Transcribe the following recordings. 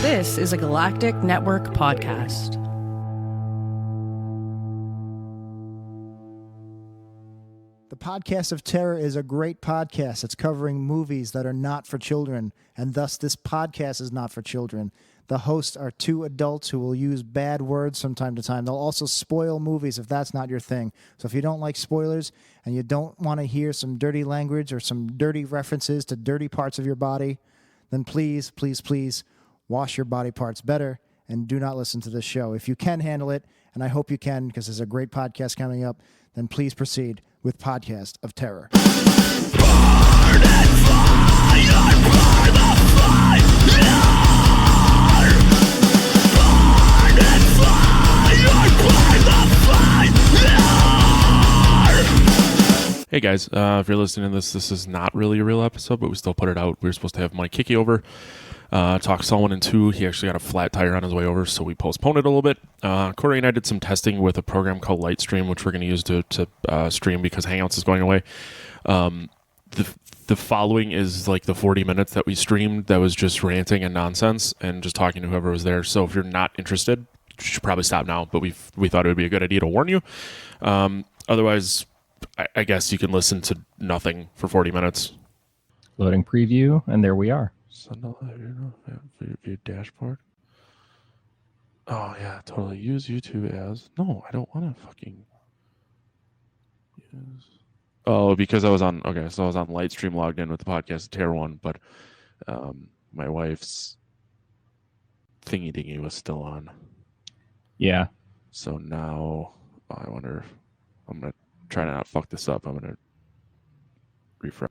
This is a Galactic Network podcast. The Podcast of Terror is a great podcast. It's covering movies that are not for children, and thus this podcast is not for children. The hosts are two adults who will use bad words from time to time. They'll also spoil movies if that's not your thing. So if you don't like spoilers and you don't want to hear some dirty language or some dirty references to dirty parts of your body, then please, please, please wash your body parts better and do not listen to this show. If you can handle it, and I hope you can because there's a great podcast coming up, then please proceed with Podcast of Terror. Burn and fire, burn the fire. Burn and fire, burn the fire. Hey guys, if you're listening to this is not really a real episode, but we still put it out. We were supposed to have Mike Hickey over, talk Saw 1 and 2. He actually got a flat tire on his way over, so we postponed it a little bit. Corey and I did some testing with a program called Lightstream, which we're going to use to stream because Hangouts is going away. The following is like the 40 minutes that we streamed that was just ranting and nonsense and just talking to whoever was there. So if you're not interested, you should probably stop now, but we thought it would be a good idea to warn you. Otherwise, I guess you can listen to nothing for 40 minutes. Loading preview, and there we are. View dashboard. Oh yeah, totally. Use YouTube as. No, I don't want to fucking use. Oh, because I was on. Okay, so I was on Lightstream logged in with the Podcast Terror one, but my wife's thingy dingy was still on. Yeah. So now I wonder. I'm gonna try to not fuck this up. I'm gonna refresh.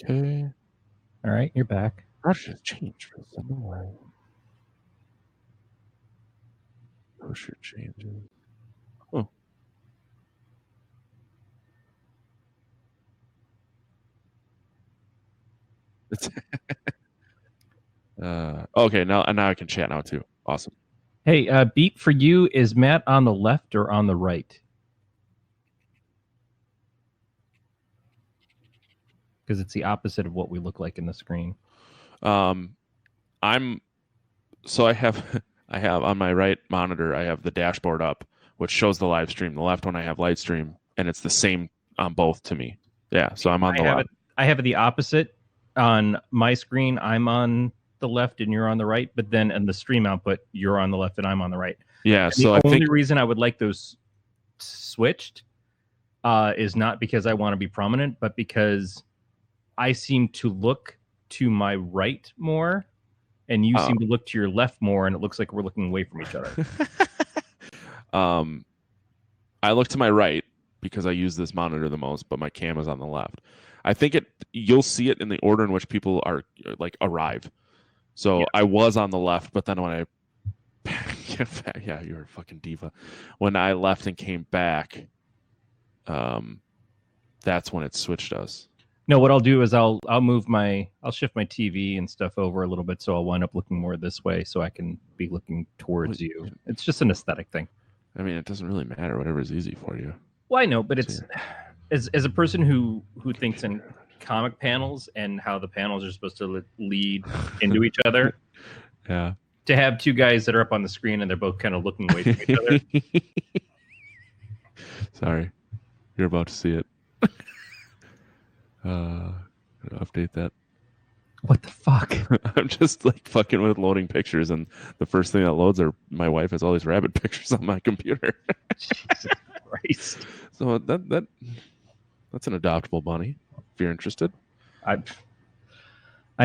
Okay. All right, you're back. Rush has changed for some way. Brochure changes. Oh. It's okay, now I can chat now too. Awesome. Hey, Beat, for you, is Matt on the left or on the right? Because it's the opposite of what we look like in the screen. I have on my right monitor, I have the dashboard up, which shows the live stream. The left one I have live stream, and it's the same on both to me. Yeah, so I'm on the left. I have it the opposite. On my screen, I'm on the left and you're on the right, but then in the stream output, you're on the left and I'm on the right. Yeah, and so the only reason I would like those switched is not because I want to be prominent, but because I seem to look to my right more, and you seem to look to your left more, and it looks like we're looking away from each other. I look to my right because I use this monitor the most, but my cam is on the left. I think you'll see it in the order in which people are like arrive. So yeah. I was on the left, but then when yeah, you're a fucking diva. When I left and came back, that's when it switched us. No, what I'll do is I'll shift my TV and stuff over a little bit, so I'll wind up looking more this way, so I can be looking towards you. It's just an aesthetic thing. I mean, it doesn't really matter. Whatever is easy for you. Well, I know, but it's as a person who thinks in comic panels and how the panels are supposed to lead into each other. Yeah. To have two guys that are up on the screen and they're both kind of looking away from each other. Sorry, you're about to see it. Update that. What the fuck? I'm just like fucking with loading pictures, and the first thing that loads are my wife has all these rabbit pictures on my computer. Jesus Christ. So that's an adoptable bunny. If you're interested, I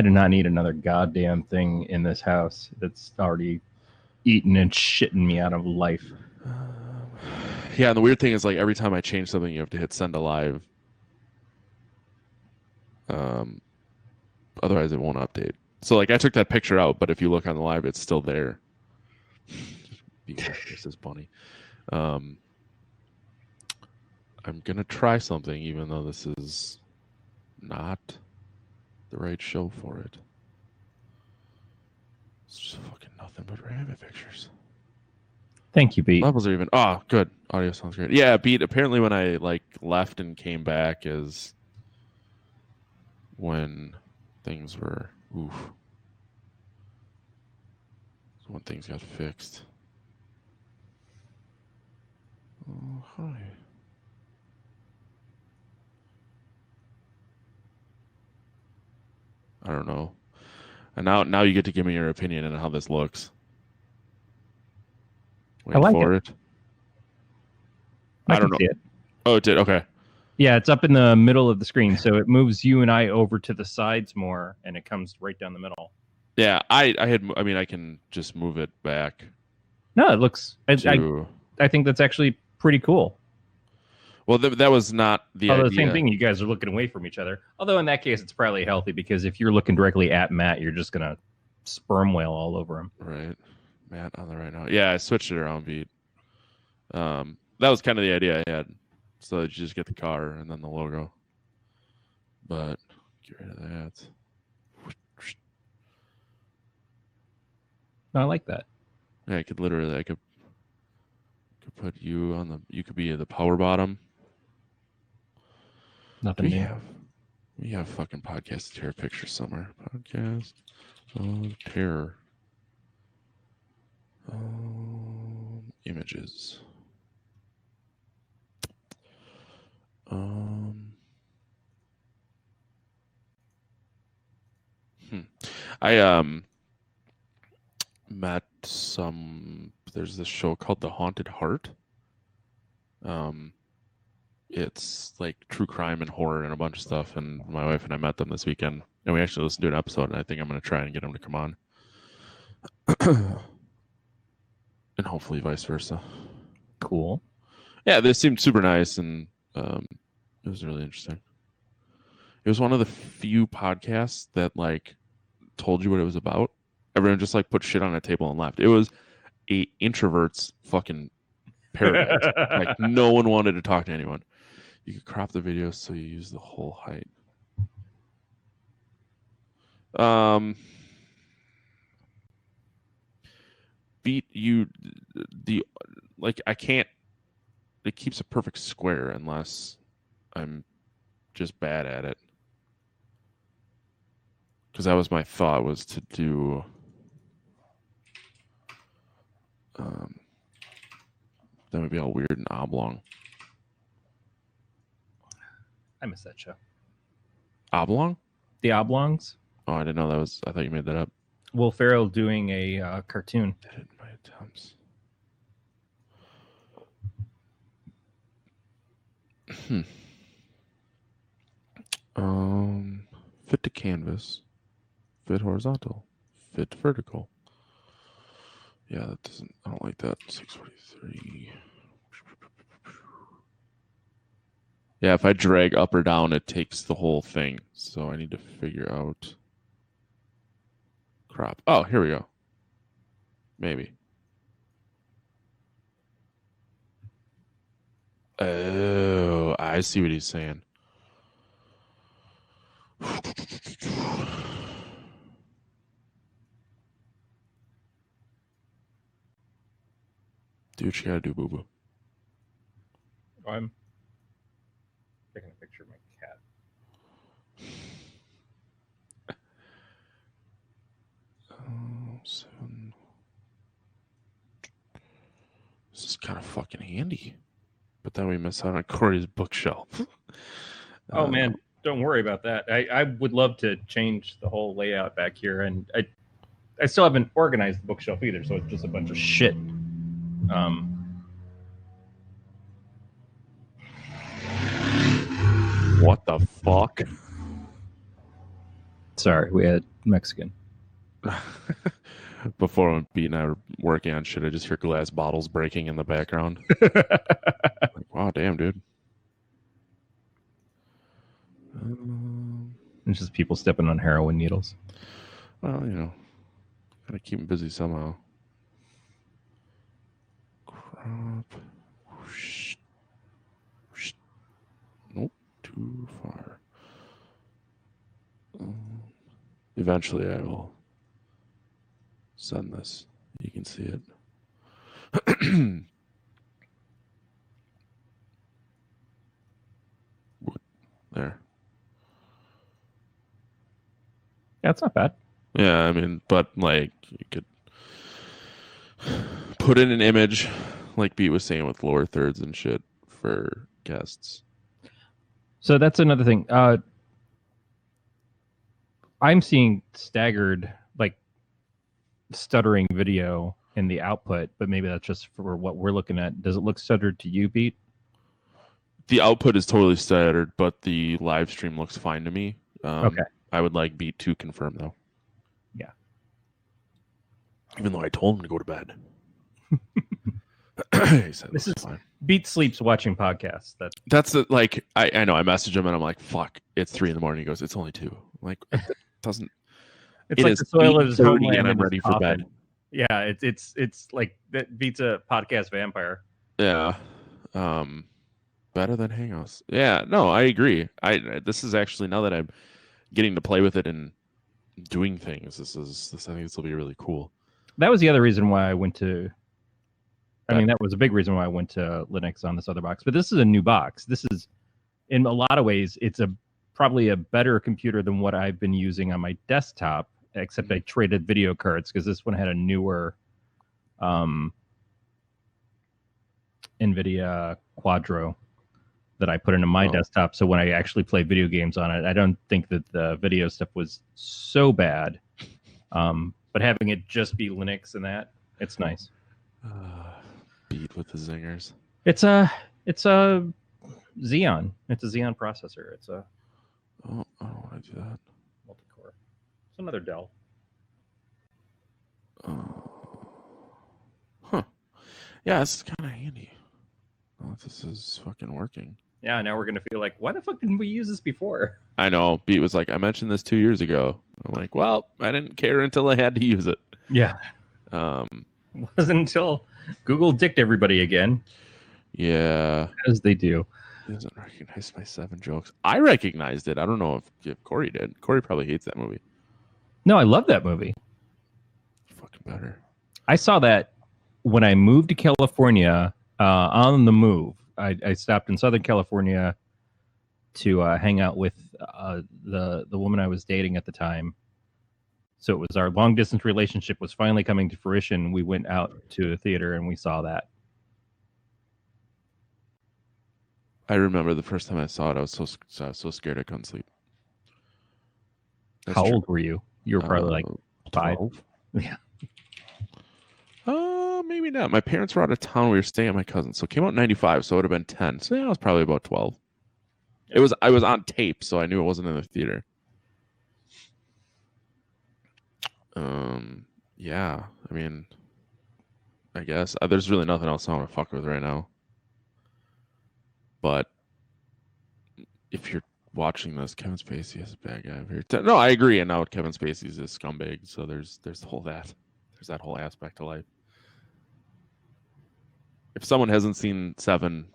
do not need another goddamn thing in this house. It's already eating and shitting me out of life. Yeah, and the weird thing is, like, every time I change something, you have to hit send to live. Otherwise, it won't update. So, like, I took that picture out, but if you look on the live, it's still there. This is bunny. I'm gonna try something, even though this is not the right show for it. It's just fucking nothing but rabbit pictures. Thank you, Beat. Levels are even. Oh, good. Audio sounds great. Yeah, Beat. Apparently, when I like left and came back, is when things were when things got fixed. Oh, hi. I don't know. And now you get to give me your opinion on how this looks. Wait I like for it. I don't know. See it. Oh, it did. Okay. Yeah, it's up in the middle of the screen, so it moves you and I over to the sides more, and it comes right down the middle. Yeah, I mean, I can just move it back. No, it looks. I think that's actually pretty cool. Well, that was not the Although idea. the same thing, you guys are looking away from each other. Although in that case, it's probably healthy because if you're looking directly at Matt, you're just gonna sperm whale all over him. Right, Matt on the right now. Yeah, I switched it around, Pete. That was kind of the idea I had, so that you just get the car and then the logo. But get rid of that. No, I like that. Yeah, I could put you on the. You could be the power bottom. Nothing new. We have fucking podcast terror pictures somewhere. Podcast of terror. Images. I met there's this show called The Haunted Heart. It's like true crime and horror and a bunch of stuff, and my wife and I met them this weekend, and we actually listened to an episode, and I think I'm going to try and get them to come on. And hopefully vice versa. Cool. Yeah, they seemed super nice, and it was really interesting. It was one of the few podcasts that like told you what it was about. Everyone just like put shit on a table and left. It was a introvert's fucking paradise. Like no one wanted to talk to anyone. You could crop the video so you use the whole height. Beat you I can't. It keeps a perfect square unless I'm just bad at it. Because that was my thought, was to do that would be all weird and oblong. I missed that show. Oblong? The Oblongs. Oh, I didn't know that was. I thought you made that up. Will Ferrell doing a cartoon. Did it in my attempts. Fit to canvas, fit horizontal, fit vertical. Yeah, that doesn't. I don't like that. 643. Yeah, if I drag up or down, it takes the whole thing. So I need to figure out crop. Oh, here we go. Maybe. Oh, I see what he's saying. Do what you gotta do, boo boo. I'm taking a picture of my cat. This is kind of fucking handy. But then we miss out on Corey's bookshelf. Oh man, don't worry about that. I would love to change the whole layout back here, and I still haven't organized the bookshelf either, so it's just a bunch of shit. What the fuck? Sorry, we had Mexican. Before when Pete and I were working on shit, I just hear glass bottles breaking in the background. Like, wow, damn, dude. It's just people stepping on heroin needles. Well, gotta keep them busy somehow. Crop. Whoosh. Whoosh. Nope, too far. Eventually, I will send this. You can see it. There. Yeah, it's not bad. Yeah, I mean, but like you could put in an image, like Beat was saying with lower thirds and shit for guests. So that's another thing. I'm seeing staggered, like stuttering video in the output, but maybe that's just for what we're looking at. Does it look stuttered to you, Beat? The output is totally stuttered, but the live stream looks fine to me. Okay. I would like Beat to confirm though. Yeah. Even though I told him to go to bed. He said This it is was fine. Beat sleeps watching podcasts. That's the, like I know I messaged him and I'm like, fuck, it's 3 a.m. He goes, it's only 2. I'm like, it doesn't. It's It like is the soil of his 8:30 homeland and I'm in his ready for coffin. bed. Yeah, it's like that. Beats a podcast vampire. Yeah. Better than Hangouts. Yeah, no, I agree. This is actually, now that I'm getting to play with it and doing things, I think this will be really cool. That was the other reason why I went to. I mean, that was a big reason why I went to Linux on this other box. But this is a new box. This is, in a lot of ways, it's probably a better computer than what I've been using on my desktop. Except I traded video cards because this one had a newer NVIDIA Quadro that I put into my desktop. So when I actually play video games on it, I don't think that the video stuff was so bad. But having it just be Linux and that, it's nice. Beat with the zingers. It's a Xeon. It's a Xeon processor. It's a Oh, I don't want to do that. multi-core. It's another Dell. Huh. Yeah, it's kind of handy. Oh, this is fucking working. Yeah, now we're gonna feel like, why the fuck didn't we use this before? I know. Beat was like, I mentioned this 2 years ago. I'm like, well, I didn't care until I had to use it. Yeah. It wasn't until Google dicked everybody again, Yeah. as they do. He doesn't recognize my 7 jokes. I recognized it. I don't know if Corey did. Corey probably hates that movie. No, I love that movie. Fucking better. I saw that when I moved to California on the move. I stopped in Southern California to hang out with the woman I was dating at the time. So it was our long distance relationship was finally coming to fruition. We went out to a theater and we saw that. I remember the first time I saw it, I was so scared I couldn't sleep. That's How true. old were you? You were probably like 5. 12? Yeah. Maybe not. My parents were out of town. We were staying at my cousin's, so it came out in 95, so it would have been 10. So yeah, I was probably about 12. I was on tape, so I knew it wasn't in the theater. Yeah. I mean, I guess there's really nothing else I want to fuck with right now. But if you're watching this, Kevin Spacey is a bad guy. No, I agree. And now Kevin Spacey's a scumbag. So there's that whole aspect to life. If someone hasn't seen 7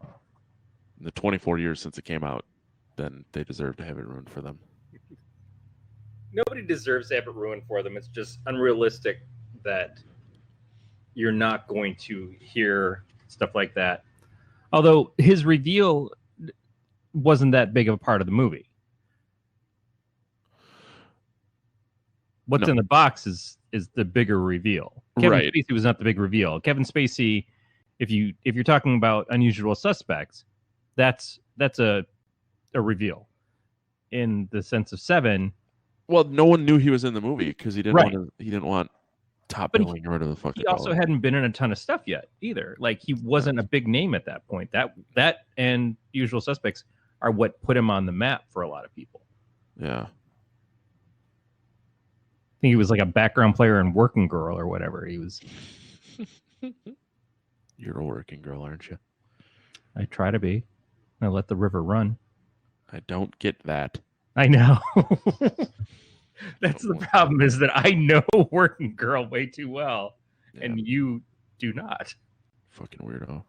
in the 24 years since it came out, then they deserve to have it ruined for them. Nobody deserves to have it ruined for them. It's just unrealistic that you're not going to hear stuff like that. Although his reveal wasn't that big of a part of the movie. What's in the box is the bigger reveal. Kevin Spacey was not the big reveal. Kevin Spacey, if you're talking about Unusual Suspects, that's a reveal. In the sense of 7. Well, no one knew he was in the movie because he didn't want top billing or whatever the fuck. He also hadn't been in a ton of stuff yet either. Like he wasn't a big name at that point. That and Usual Suspects are what put him on the map for a lot of people. Yeah. I think he was like a background player in Working Girl or whatever. He was. You're a working girl, aren't you? I try to be. I let the river run. I don't get that. I know. That's the problem, is that I know Working Girl way too well, and you do not. Fucking weirdo.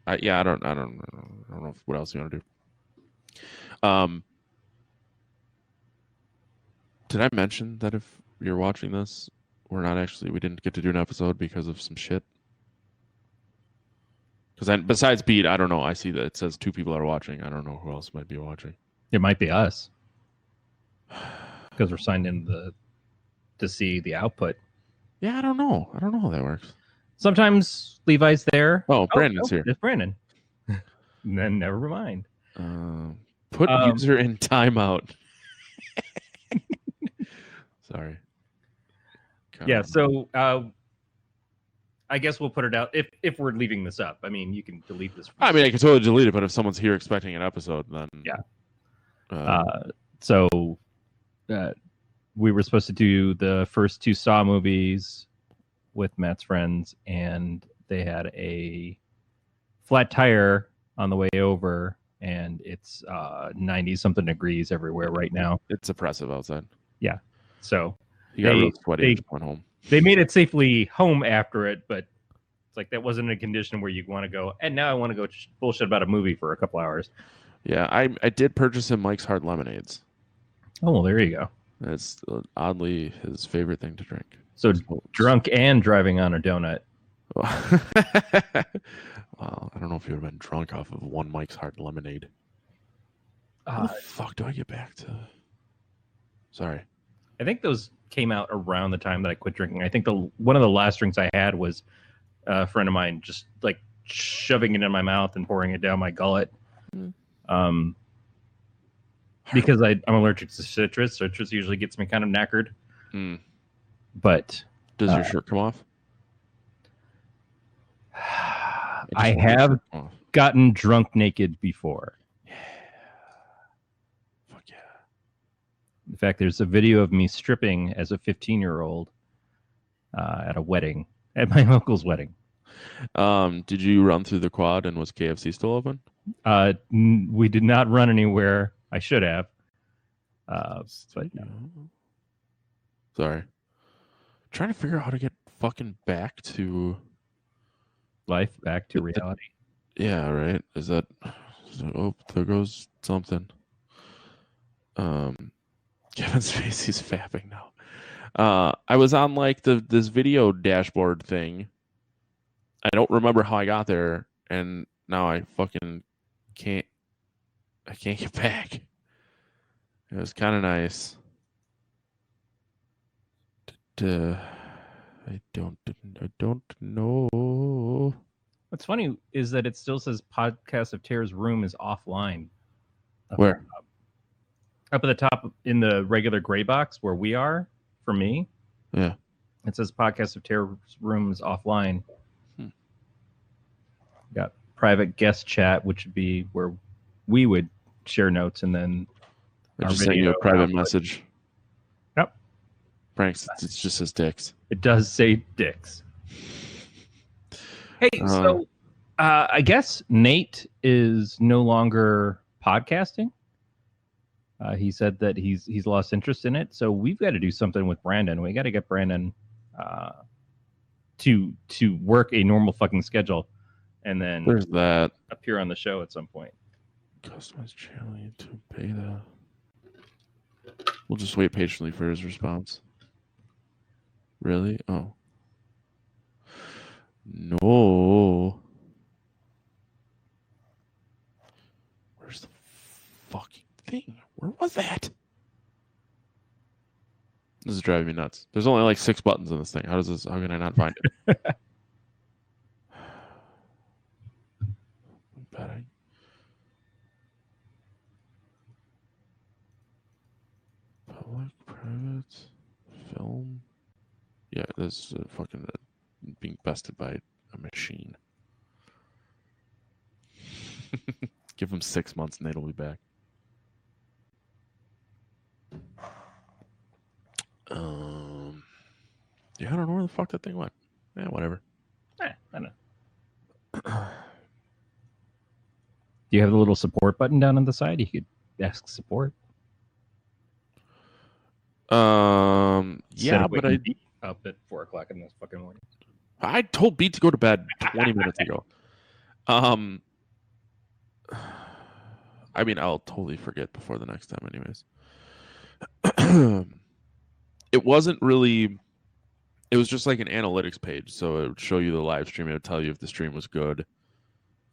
I don't know what else you want to do. Did I mention that if you're watching this, we didn't get to do an episode because of some shit? Because besides Beat, I don't know. I see that it says 2 people are watching. I don't know who else might be watching. It might be us because we're signed in to see the output. Yeah, I don't know. I don't know how that works. Sometimes Levi's there. Oh, Brandon's here. It's Brandon. Then never mind. Put user in timeout. Sorry. Yeah, so I guess we'll put it out if we're leaving this up. I mean, you can delete this. I mean, I can totally delete it, but if someone's here expecting an episode, then yeah. So we were supposed to do the first 2 Saw movies with Matt's friends, and they had a flat tire on the way over, and it's 90-something degrees everywhere right now. It's oppressive outside. Yeah. So you got real sweaty when home. They made it safely home after it, but it's like that wasn't a condition where you want to go, and now I want to go bullshit about a movie for a couple hours. Yeah, I did purchase him Mike's Hard Lemonades. Oh, well, there you go. It's oddly his favorite thing to drink. So drunk and driving on a donut. Well, I don't know if you would have been drunk off of one Mike's Hard Lemonade. How the fuck do I get back to? Sorry. I think those came out around the time that I quit drinking. I think one of the last drinks I had was a friend of mine just like shoving it in my mouth and pouring it down my gullet. Because I'm allergic to citrus. Citrus usually gets me kind of knackered. But does your shirt come off? I have gotten drunk naked before. Yeah. Fuck yeah. In fact, there's a video of me stripping as a 15-year-old at a wedding, at my uncle's wedding. Did you run through the quad and was KFC still open? We did not run anywhere. I should have. But no. Sorry. Trying to figure out how to get fucking back to life, back to reality. Yeah, right. Is that? Oh, there goes something. Kevin Spacey's fapping now. I was on like this video dashboard thing. I don't remember how I got there, and now I fucking can't. I can't get back. It was kind of nice. I don't know. What's funny is that it still says Podcast of Terror's room is offline. Where? Up at the top in the regular gray box where we are, for me. Yeah. It says Podcast of Terror's room is offline. Got private guest chat, which would be where we would share notes, and then I just sent you a private message. Yep. Franks, it's just his dicks. It does say dicks. Hey, so I guess Nate is no longer podcasting. He said that he's lost interest in it, so we've got to do something with Brandon. We got to get Brandon to work a normal fucking schedule, and then there's that appear on the show at some point. Customize channel YouTube beta. We'll just wait patiently for his response. Really? Oh. No. Where's the fucking thing? Where was that? This is driving me nuts. There's only like 6 buttons on this thing. How can I not find it? Betting. Public, private, film. Yeah, this is fucking being bested by a machine. Give him 6 months and it'll be back. Yeah, I don't know where the fuck that thing went. Yeah, whatever. I know. Do you have the little support button down on the side? You could ask support. Yeah, but I up at 4:00 in this fucking morning. I told Beat to go to bed 20 minutes ago. I mean, I'll totally forget before the next time, anyways. It wasn't really. It was just like an analytics page, so it would show you the live stream. It would tell you if the stream was good.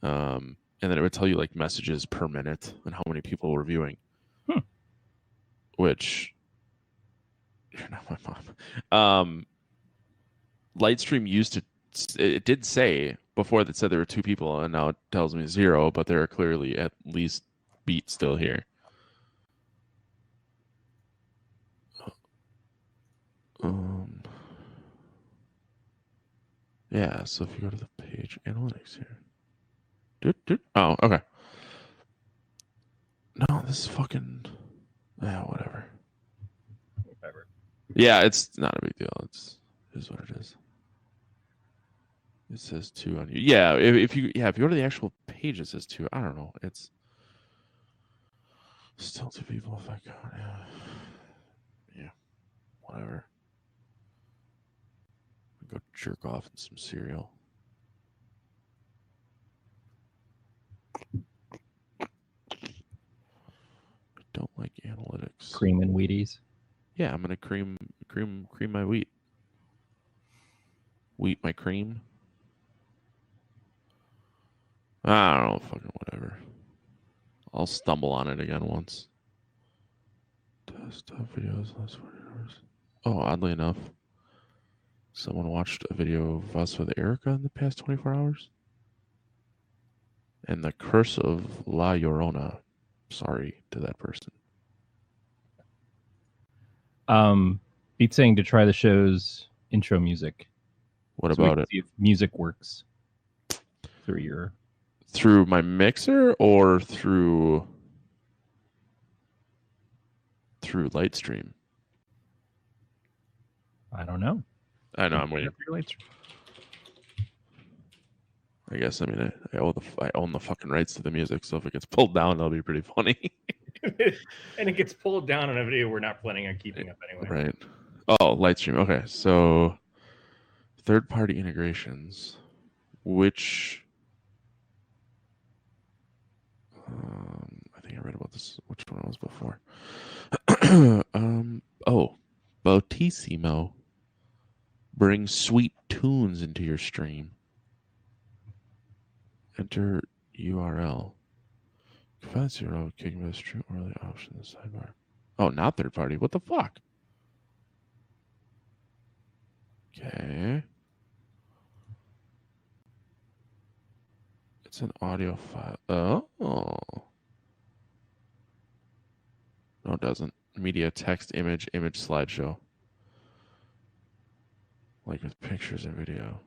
And then it would tell you like messages per minute and how many people were viewing. Which you're not my mom. Lightstream used to. It did say before that said there were 2 people, and now it tells me 0. But there are clearly at least beats still here. Yeah. So if you go to the page analytics here. Oh, okay. No, this is fucking. Yeah, whatever. Yeah, it's not a big deal. It is what it is. It says 2 on you. Yeah, if you go to the actual page, it says 2. I don't know. It's still 2 people if I count. Yeah. Whatever. Go jerk off in some cereal. I don't like analytics. Cream and Wheaties. Yeah, I'm gonna cream my wheat. Wheat my cream. I don't know, fucking whatever. I'll stumble on it again once. Desktop videos last 40 hours. Oh, oddly enough, someone watched a video of us with Erica in the past 24 hours. And the Curse of La Llorona. Sorry to that person. Beat saying to try the show's intro music. What So we about can it? see if music works through your. Through my mixer or through Lightstream? I don't know. I know, I'm waiting. I guess, I mean, I own the fucking rights to the music, so if it gets pulled down, that'll be pretty funny. And it gets pulled down in a video we're not planning on keeping up anyway. Right. Oh, Lightstream. Okay, so third-party integrations. Which... I think I read about this. Which one it was before? Botissimo brings sweet tunes into your stream. Enter URL. Find 0, kicking by stream early option in the sidebar. Oh, not third party. What the fuck? Okay. It's an audio file. Oh. No, it doesn't. Media, text, image slideshow. Like with pictures and video.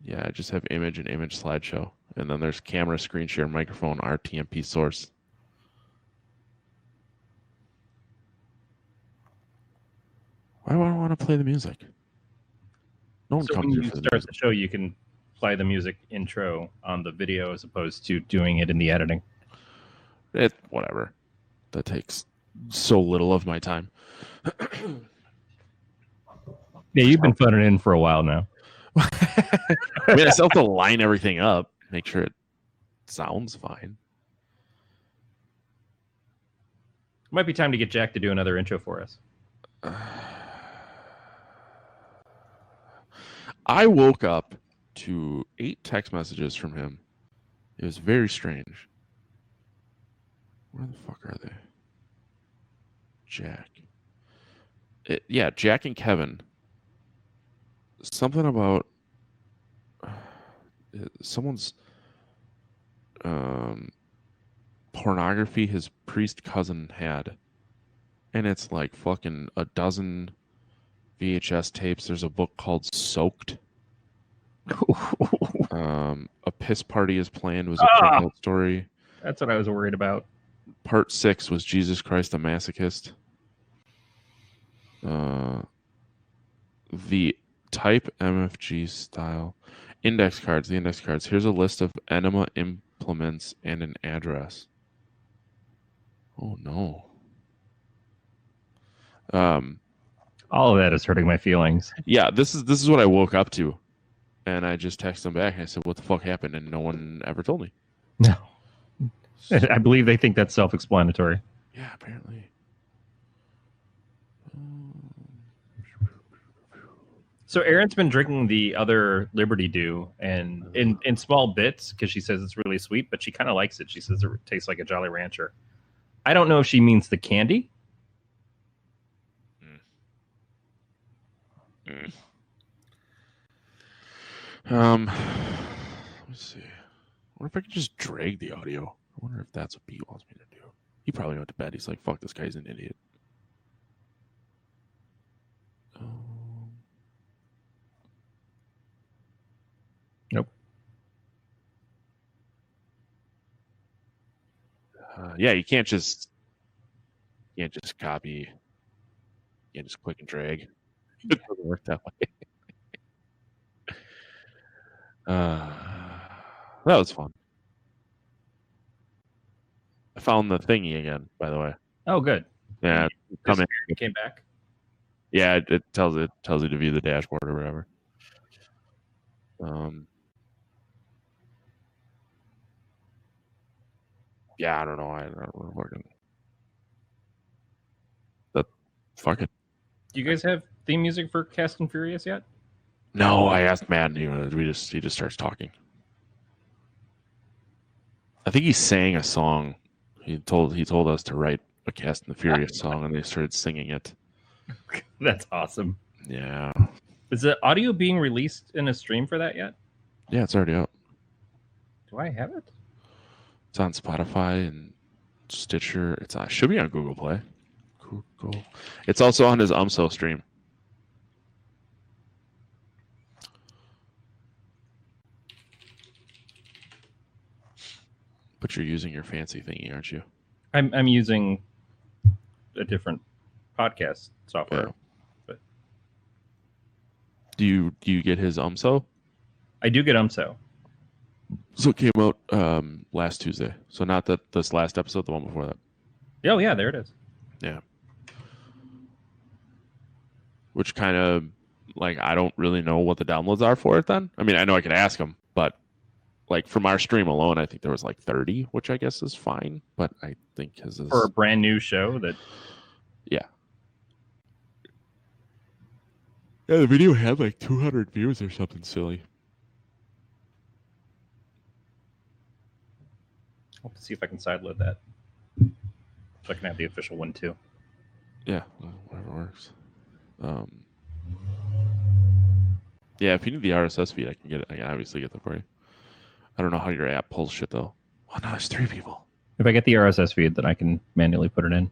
Yeah, I just have image and image slideshow. And then there's camera, screen share, microphone, RTMP source. Why would I want to play the music? No one So comes when here you for the start music. the show, you can play the music intro on the video as opposed to doing it in the editing. Whatever. That takes so little of my time. Yeah, you've been phoning in for a while now. I mean, I still have to line everything up, make sure it sounds fine. It might be time to get Jack to do another intro for us. I woke up to 8 text messages from him. It was very strange. Where the fuck are they? Jack. Yeah, Jack and Kevin. Something about someone's pornography his priest cousin had. And it's like fucking a dozen VHS tapes. There's a book called Soaked. A piss party is planned was a criminal story. That's what I was worried about. Part 6 was Jesus Christ a Masochist. The type MFG style index cards. The index cards. Here's a list of enema implements and an address. Oh no. All of that is hurting my feelings. Yeah, this is what I woke up to, and I just texted them back and I said, "What the fuck happened?" And no one ever told me. No. I believe they think that's self-explanatory. Yeah, apparently. So Erin's been drinking the other Liberty Dew, and in small bits because she says it's really sweet, but she kind of likes it. She says it tastes like a Jolly Rancher. I don't know if she means the candy. Let me see. I wonder if I could just drag the audio. I wonder if that's what Pete wants me to do. He probably went to bed. He's like, "Fuck, this guy's an idiot." Nope. Yeah, you can't just copy. You can't just click and drag. It doesn't work that way. That was fun. I found the thingy again, by the way. Oh, good. Yeah, come in. It came back. Yeah, it tells you to view the dashboard or whatever. Yeah, I don't know. I don't know. That fuck it. Do you guys have theme music for Fast and Furious yet? No, I asked Matt, and he just starts talking. I think he sang a song. He told us to write a Fast and the Furious song, and they started singing it. That's awesome. Yeah. Is the audio being released in a stream for that yet? Yeah, it's already out. Do I have it? It's on Spotify and Stitcher. It should be on Google Play. Cool. It's also on his UMSO stream. But you're using your fancy thingy, aren't you? I'm using a different podcast software. Yeah. But Do you get his UMSO? I do get UMSO. So it came out last Tuesday. So not this last episode, the one before that. Oh yeah, there it is. Yeah. Which kind of like I don't really know what the downloads are for it then. I mean, I know I could ask him, but like from our stream alone, I think there was like 30, which I guess is fine. But I think his is For a brand new show that yeah. Yeah, the video had like 200 views or something silly. I'll have to see if I can sideload that. So I can have the official one too. Yeah, whatever works. Yeah, if you need the RSS feed, I can get it. I can obviously get that for you. I don't know how your app pulls shit though. Oh no, there's 3 people. If I get the RSS feed, then I can manually put it in.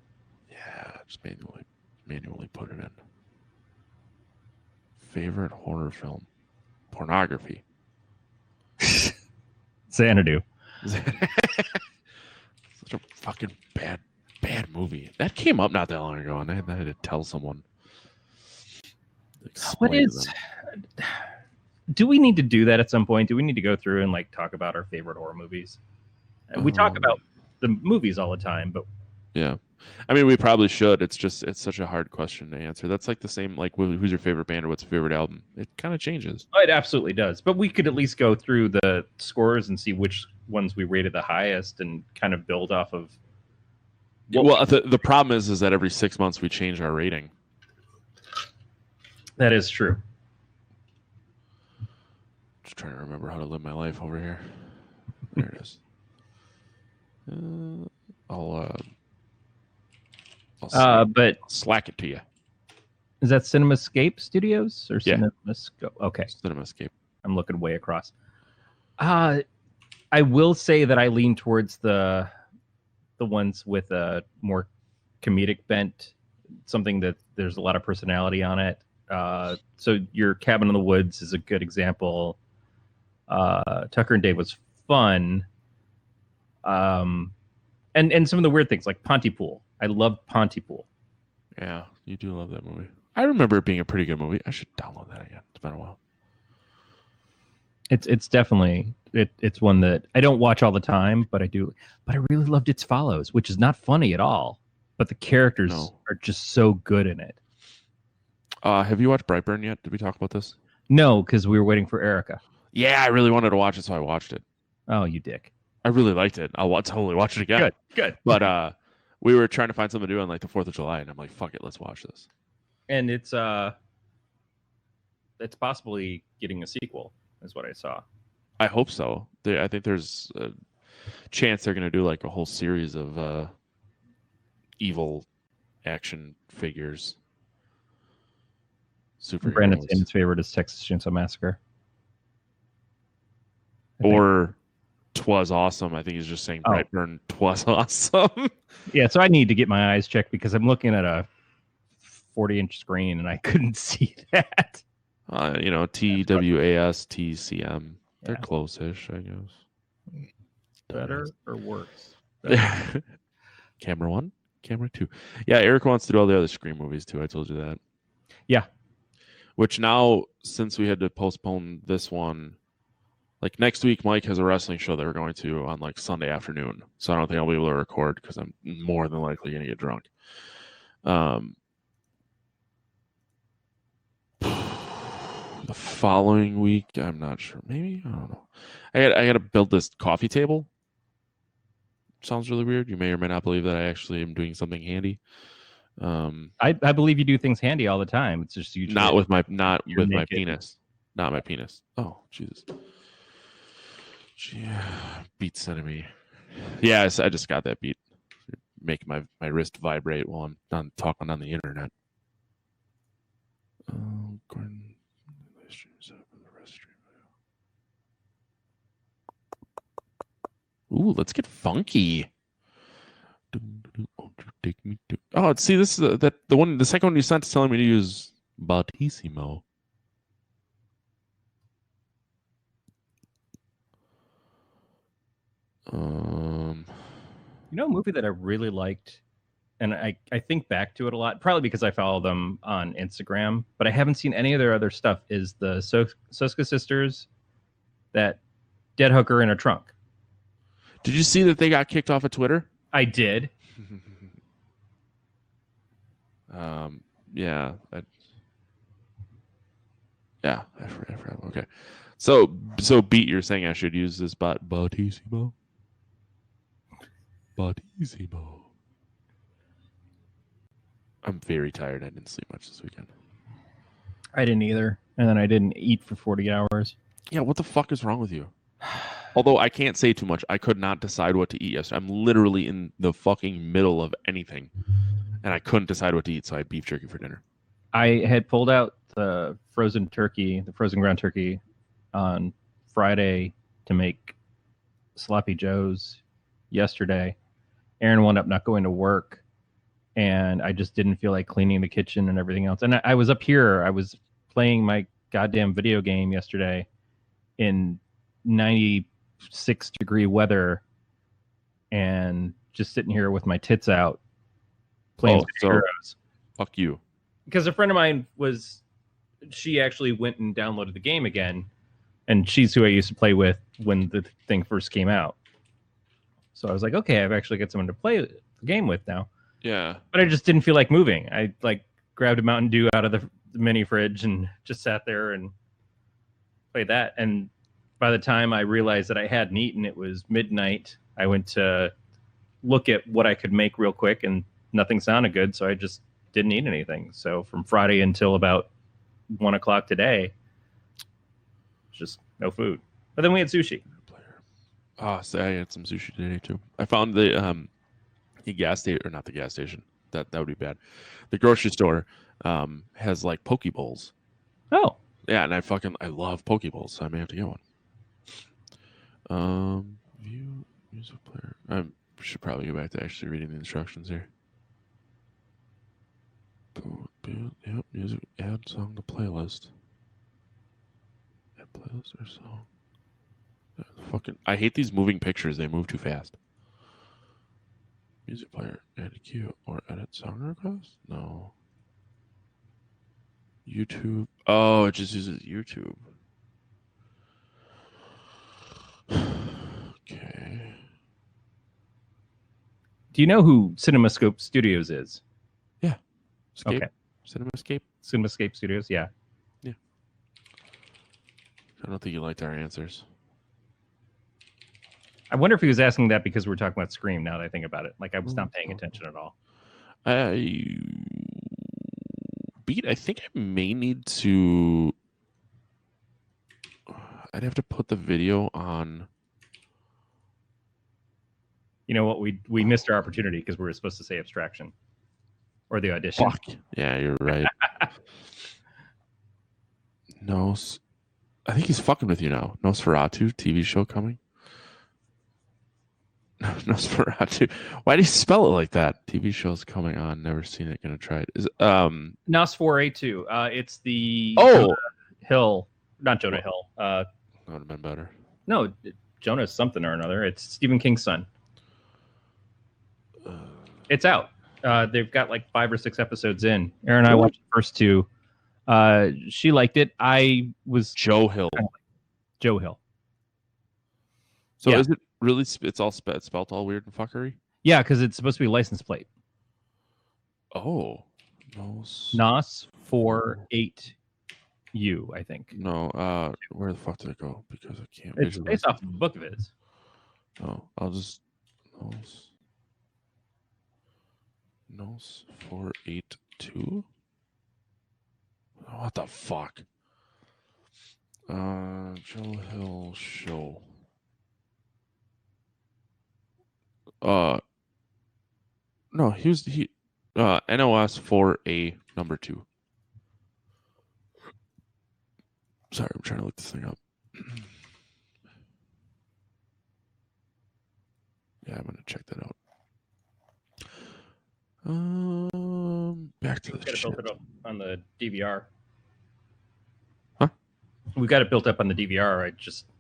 Yeah, just manually put it in. Favorite horror film? Pornography. Xanadu. Such a fucking bad movie. That came up not that long ago, and I had to tell someone. What is? Do we need to do that at some point? Do we need to go through and like talk about our favorite horror movies? We talk about the movies all the time, but yeah, I mean, we probably should. It's such a hard question to answer. That's like the same, like who's your favorite band or what's your favorite album? It kind of changes. it absolutely does. But we could at least go through the scores and see which ones we rated the highest and kind of build off of. Well, the problem is that every 6 months we change our rating. That is true. Just trying to remember how to live my life over here. There it is. I'll but slack it to you. is that CinemaScape Studios or Yeah. CinemaScope? Okay, CinemaScape. I'm looking way across. I will say that I lean towards the ones with a more comedic bent, something that there's a lot of personality on it. So your Cabin in the Woods is a good example. Tucker and Dave was fun. And some of the weird things like Pontypool. I love Pontypool. Yeah, you do love that movie. I remember it being a pretty good movie. I should download that again. It's been a while. It's definitely it's one that I don't watch all the time, but I do. But I really loved It's Follows, which is not funny at all, but the characters are just so good in it. Have you watched Brightburn yet? Did we talk about this? No, because we were waiting for Erica. Yeah, I really wanted to watch it, so I watched it. Oh, you dick. I really liked it. I'll totally watch it again. Good. But we were trying to find something to do on like the 4th of July, and I'm like, fuck it, let's watch this. And it's it's possibly getting a sequel, is what I saw. I hope so. I think there's a chance they're going to do like a whole series of evil action figures. Brandon Superheroes. Sanders' favorite is Texas Chainsaw Massacre. Or Twas Awesome. I think he's just saying Brightburn Twas Awesome. Yeah, so I need to get my eyes checked because I'm looking at a 40-inch screen and I couldn't see that. TWAS, TCM. They're Yeah. close-ish, I guess. Better or worse? Camera 1, Camera 2. Yeah, Eric wants to do all the other Scream movies too. I told you that. Yeah. Which now, since we had to postpone this one, like next week, Mike has a wrestling show that we're going to on like Sunday afternoon. So I don't think I'll be able to record because I'm more than likely going to get drunk. The following week, I'm not sure. Maybe, I don't know. I got to build this coffee table. Sounds really weird. You may or may not believe that I actually am doing something handy. I believe you do things handy all the time. It's just usually Not with my naked. penis. Not my penis. Oh, Jesus. Beat sending me. Yeah, I just got that beat. Make my wrist vibrate while I'm done talking on the internet. Ooh, let's get funky. Oh, see, this is the second one you sent is telling me to use Bautissimo. You know, a movie that I really liked, and I think back to it a lot, probably because I follow them on Instagram, but I haven't seen any of their other stuff, is the Soska Sisters, that Dead Hooker in a Trunk. Did you see that they got kicked off of Twitter? I did. Yeah. I forgot. Okay. So Beat, you're saying I should use this Bautissimo? Bautissimo. I'm very tired. I didn't sleep much this weekend. I didn't either. And then I didn't eat for 40 hours. Yeah, what the fuck is wrong with you? Although I can't say too much. I could not decide what to eat yesterday. I'm literally in the fucking middle of anything. And I couldn't decide what to eat, so I had beef jerky for dinner. I had pulled out the frozen ground turkey on Friday to make Sloppy Joes yesterday. Aaron wound up not going to work, and I just didn't feel like cleaning the kitchen and everything else. And I was up here. I was playing my goddamn video game yesterday in 96-degree weather and just sitting here with my tits out playing Heroes. Fuck you. Because a friend of mine she actually went and downloaded the game again, and she's who I used to play with when the thing first came out. So I was like, okay, I've actually got someone to play the game with now. Yeah. But I just didn't feel like moving. I grabbed a Mountain Dew out of the mini fridge and just sat there and played that. And by the time I realized that I hadn't eaten, it was midnight. I went to look at what I could make real quick, and nothing sounded good, so I just didn't eat anything. So from Friday until about 1 o'clock today, just no food. But then we had sushi. So I had some sushi today too. I found the gas station, or not the gas station. That would be bad. The grocery store has like poke bowls. Oh. Yeah, and I love poke bowls, so I may have to get one. View music player. I should probably go back to actually reading the instructions here. Yep, music, add song to playlist. Add playlist or song. I hate these moving pictures. They move too fast. Music player, add a queue, or edit song request? No. YouTube. Oh, it just uses YouTube. Okay. Do you know who CinemaScope Studios is? Yeah. Escape. Okay. CinemaScape Studios, yeah. I don't think you liked our answers. I wonder if he was asking that because we're talking about Scream now that I think about it. Like I was not paying attention at all. Beat, I think I may need to I'd have to put the video on. You know what? We missed our opportunity because we were supposed to say abstraction or the audition. Fuck. Yeah, you're right. I think he's fucking with you now. Nosferatu TV show coming. Nosferatu. Why do you spell it like that? TV show's coming on. Never seen it. Gonna try it. Is Nos 4A2. It's the Oh Hill, not Jonah Hill. that would have been better. No, Jonah's something or another. It's Stephen King's son. It's out. They've got like 5 or 6 episodes in. Aaron and I watched the first 2. She liked it. I was Joe Hill. Joe Hill. So Yeah. is it really? It's all spelt all weird and fuckery. Yeah, because it's supposed to be license plate. Oh, Nos 48U, I think. No. Where the fuck did it go? Because I can't. It's based off of a book of his. Oh, I'll just Nos 482. What the fuck? Joe Hill show. No, he NOS 4A number 2. Sorry, I'm trying to look this thing up. Yeah, I'm gonna check that out. Back to the Got it shit. built up on the DVR. Huh? We got it built up on the DVR.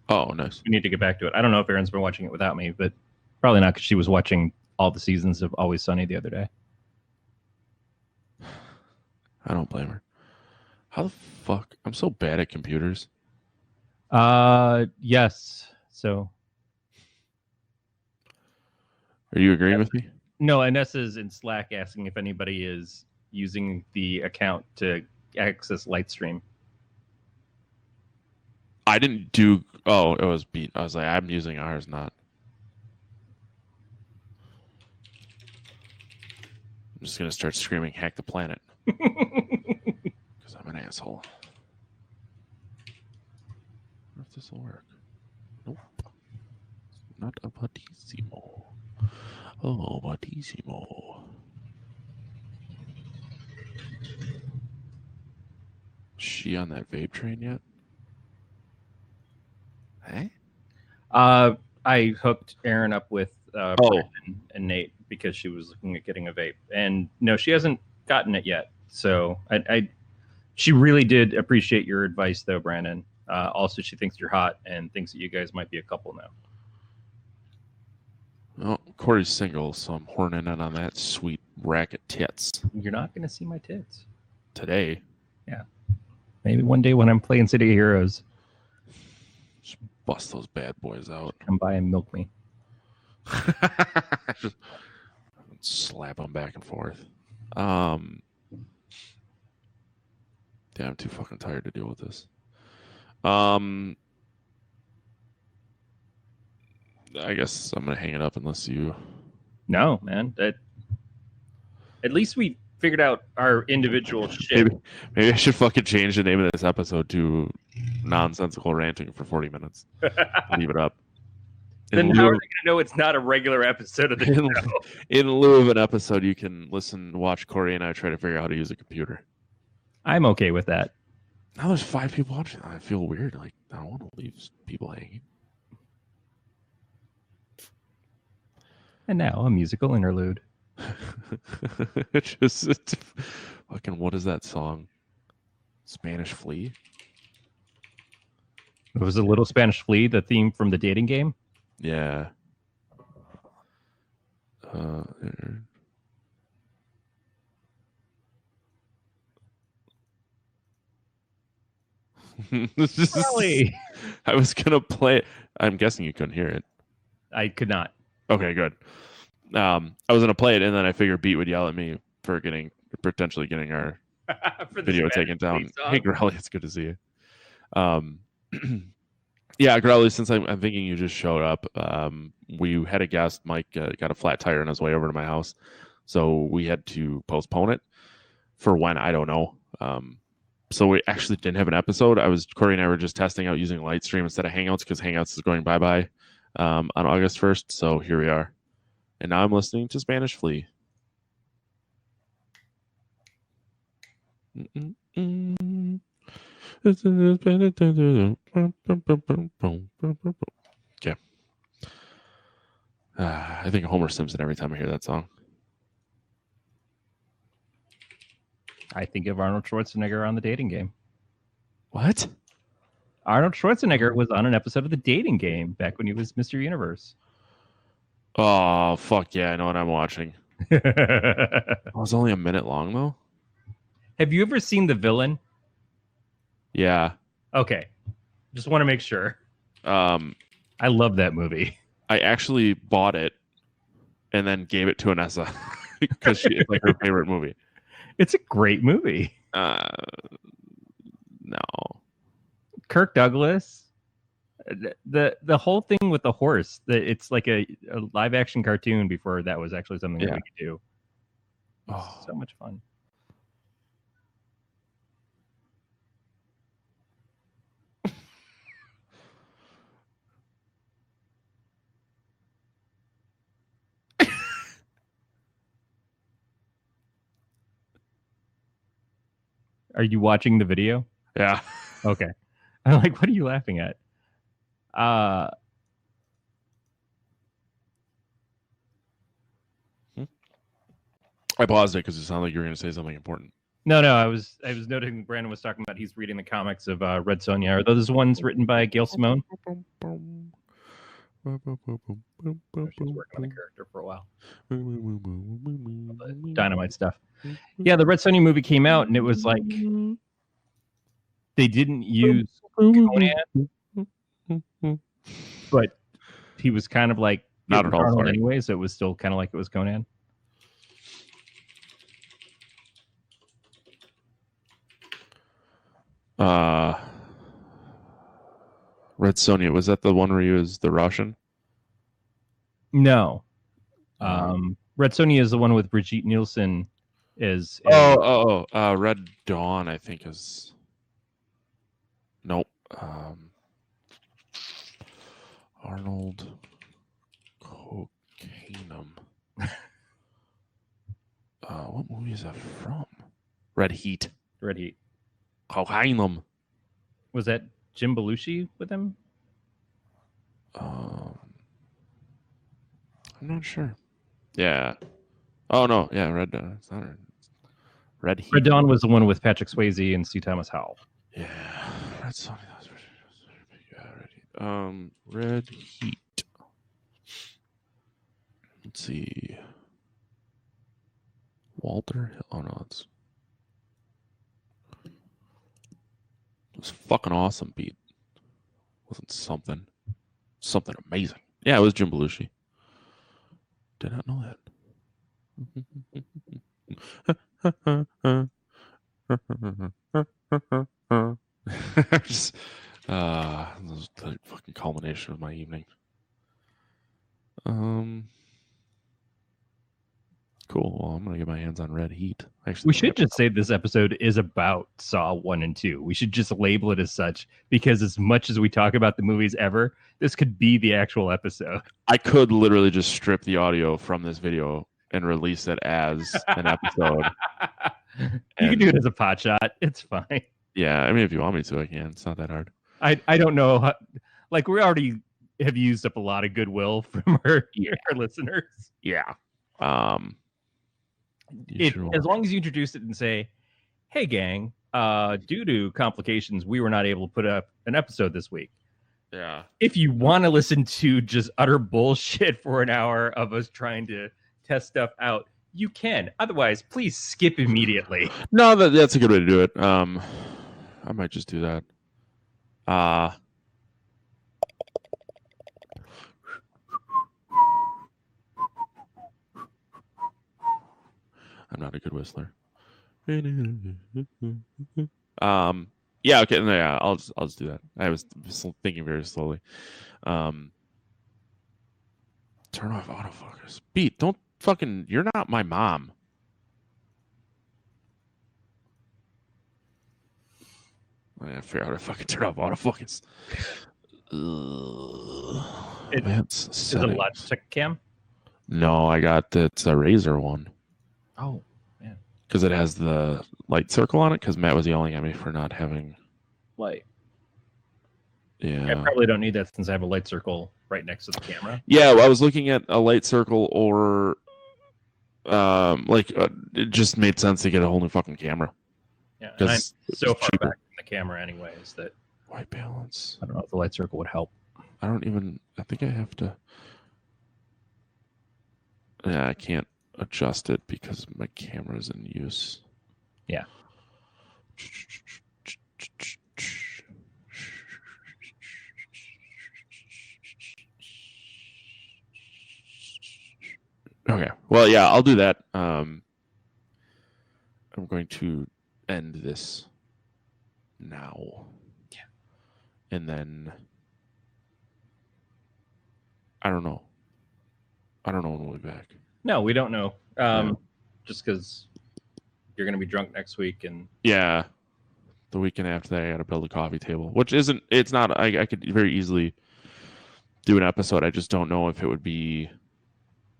Oh, nice. We need to get back to it. I don't know if Erin's been watching it without me, but probably not because she was watching all the seasons of Always Sunny the other day. I don't blame her. How the fuck? I'm so bad at computers. Yes. So Are you agreeing with me? no, Inessa's in Slack asking if anybody is using the account to access Lightstream. I didn't do. Oh, it was beat. I was like, I'm using ours, not. I'm just gonna start screaming, "Hack the planet," because I'm an asshole. I wonder if this will work. Nope. Not a Batissimo. Oh, Batissimo. She on that vape train yet? Hey? I hooked Erin up with Oh. Brandon and Nate because she was looking at getting a vape, and no, she hasn't gotten it yet. So she really did appreciate your advice, though, Brandon. Also, she thinks you're hot and thinks that you guys might be a couple now. Oh, Corey's single, so I'm horning in on that sweet racket tits You're not going to see my tits. today. Maybe one day when I'm playing City of Heroes, Just bust those bad boys out. come by and milk me. Just slap them back and forth. Yeah, I'm too fucking tired to deal with this. I guess I'm gonna hang it up unless you. No, man. At least we figured out our individual shit. Maybe I should fucking change the name of this episode to nonsensical ranting for 40 minutes. Leave it up. Then how are they going to know it's not a regular episode of the show? In lieu of an episode, you can watch Corey and I try to figure out how to use a computer. I'm okay with that. Now there's 5 people watching. I feel weird. Like, I don't want to leave people hanging. And now a musical interlude. It's fucking, what is that song? Spanish Flea? It was a Little Spanish Flea, the theme from the dating game. Yeah. Really? I was gonna play it. I'm guessing you couldn't hear it. I could not. Okay, good. I was gonna play it, and then I figured Beat would yell at me for potentially getting our For the video Spanish taken down. Flea song. Hey, Grelly, it's good to see you. Yeah, Grelly, since I'm thinking you just showed up, we had a guest. Mike got a flat tire on his way over to my house, so we had to postpone it for when, I don't know. So we actually didn't have an episode. Corey and I were just testing out using Lightstream instead of Hangouts because Hangouts is going bye-bye on August 1st. So here we are. And now I'm listening to Spanish Flea. Okay. I think of Homer Simpson every time I hear that song. I think of Arnold Schwarzenegger on The Dating Game. What? Arnold Schwarzenegger was on an episode of The Dating Game back when he was Mr. Universe. Oh, fuck yeah. I know what I'm watching. It was only a minute long, though. Have you ever seen The Villain? Yeah. Okay. Just want to make sure. I love that movie. I actually bought it and then gave it to Anessa because it's like her favorite movie. It's a great movie. No. Kirk Douglas. The whole thing with the horse. It's like a live action cartoon before that was actually something that we could do. Oh. So much fun. Are you watching the video? Yeah. Okay. I'm like, what are you laughing at? I paused it because it sounded like you were going to say something important. No. I was noting Brandon was talking about he's reading the comics of Red Sonja. Are those ones written by Gail Simone? She's working on the character for a while. The Dynamite stuff. Yeah, the Red Sonja movie came out, and it was like they didn't use Conan, but he was kind of like not at all. Anyway, so it was still kind of like it was Conan. Red Sonja, was that the one where he was the Russian? No. Red Sonja is the one with Brigitte Nielsen is Red Dawn, I think is nope. Arnold Cocainum. What movie is that from? Red Heat. Cocainum. Was that Jim Belushi with him? I'm not sure. Yeah. Oh no. Yeah. Red Dawn. It's not Red Heat. Red Dawn was the one with Patrick Swayze and C. Thomas Howell. Yeah. Red Sonja. Red Heat. Let's see. Walter. Oh no, it's fucking awesome, Pete. Wasn't something amazing. Yeah, it was Jim Belushi. Did not know that. Just, this was the fucking culmination of my evening. Cool. Well, I'm gonna get my hands on Red Heat. Actually, we should just say this episode is about Saw 1 and 2. We should just label it as such, because as much as we talk about the movies ever, this could be the actual episode. I could literally just strip the audio from this video and release it as an episode. You can do it as a pot shot. It's fine. Yeah, I mean, if you want me to, I can. It's not that hard. I don't know. Like, we already have used up a lot of goodwill from our listeners. Yeah. As long as you introduce it and say, hey, gang, due to complications, we were not able to put up an episode this week. Yeah. If you want to listen to just utter bullshit for an hour of us trying to test stuff out, you can. Otherwise, please skip immediately. No, that's a good way to do it. I might just do that. I'm not a good whistler. Yeah, okay, no, yeah, I'll just do that. I was thinking very slowly. Turn off autofocus. Beat, don't fucking, you're not my mom. I gotta figure out how to fucking turn off autofocus. Advanced Is it a settings. Logitech cam? No, it's a Razer one. Oh, man. Because it has the light circle on it. Because Matt was yelling at me for not having. Light. Yeah. I probably don't need that since I have a light circle right next to the camera. Yeah, I was looking at a light circle or, it just made sense to get a whole new fucking camera. Yeah, and I'm Because so far cheaper. back from the camera anyways that White balance. I don't know if the light circle would help. I think I have to. Yeah, I can't adjust it because my camera's in use. Yeah. Okay. Well, yeah, I'll do that. I'm going to end this now. Yeah. And then I don't know when we'll be back. No, we don't know. Yeah. Just because you're going to be drunk next week and Yeah. The weekend after that, I got to build a coffee table, which it's not, I could very easily do an episode. I just don't know if it would be,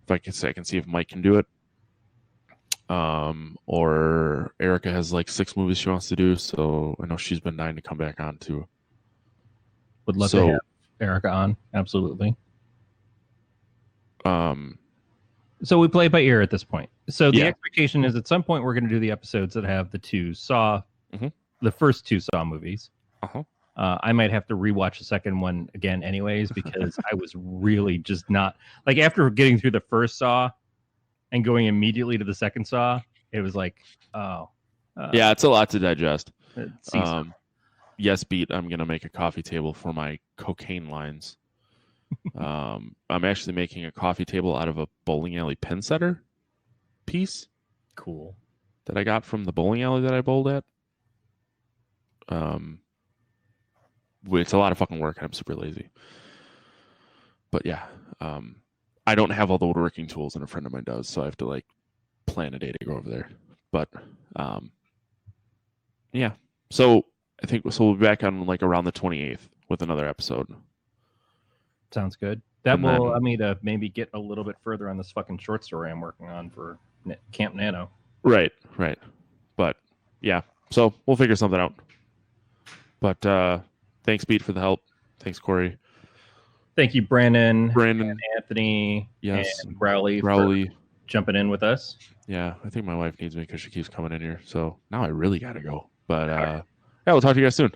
if I can see if Mike can do it. Or Erica has like 6 movies she wants to do. So I know she's been dying to come back on too. would love to have Erica on. Absolutely. So we play it by ear at this point. So the expectation is at some point we're going to do the episodes that have the 2 Saw, the first 2 Saw movies. I might have to rewatch the second one again anyways, because I was really just not like, after getting through the first Saw and going immediately to the second Saw, it was like, yeah, it's a lot to digest. Caesar. Yes, Beat, I'm going to make a coffee table for my cocaine lines. I'm actually making a coffee table out of a bowling alley pin setter piece Cool. that I got from the bowling alley that I bowled at. It's a lot of fucking work and I'm super lazy. But yeah, I don't have all the woodworking tools and a friend of mine does, so I have to like plan a day to go over there. But yeah, so I think we'll be back on like around the 28th with another episode. Sounds good. That And will then- allow me to maybe get a little bit further on this fucking short story I'm working on for Camp Nano. Right. But yeah, so we'll figure something out. But thanks, Pete, for the help. Thanks, Corey. Thank you, Brandon, Brandon, Anthony, yes, and Rowley Rowley. for jumping in with us. Yeah, I think my wife needs me because she keeps coming in here. So now I really got to go. But yeah, we'll talk to you guys soon.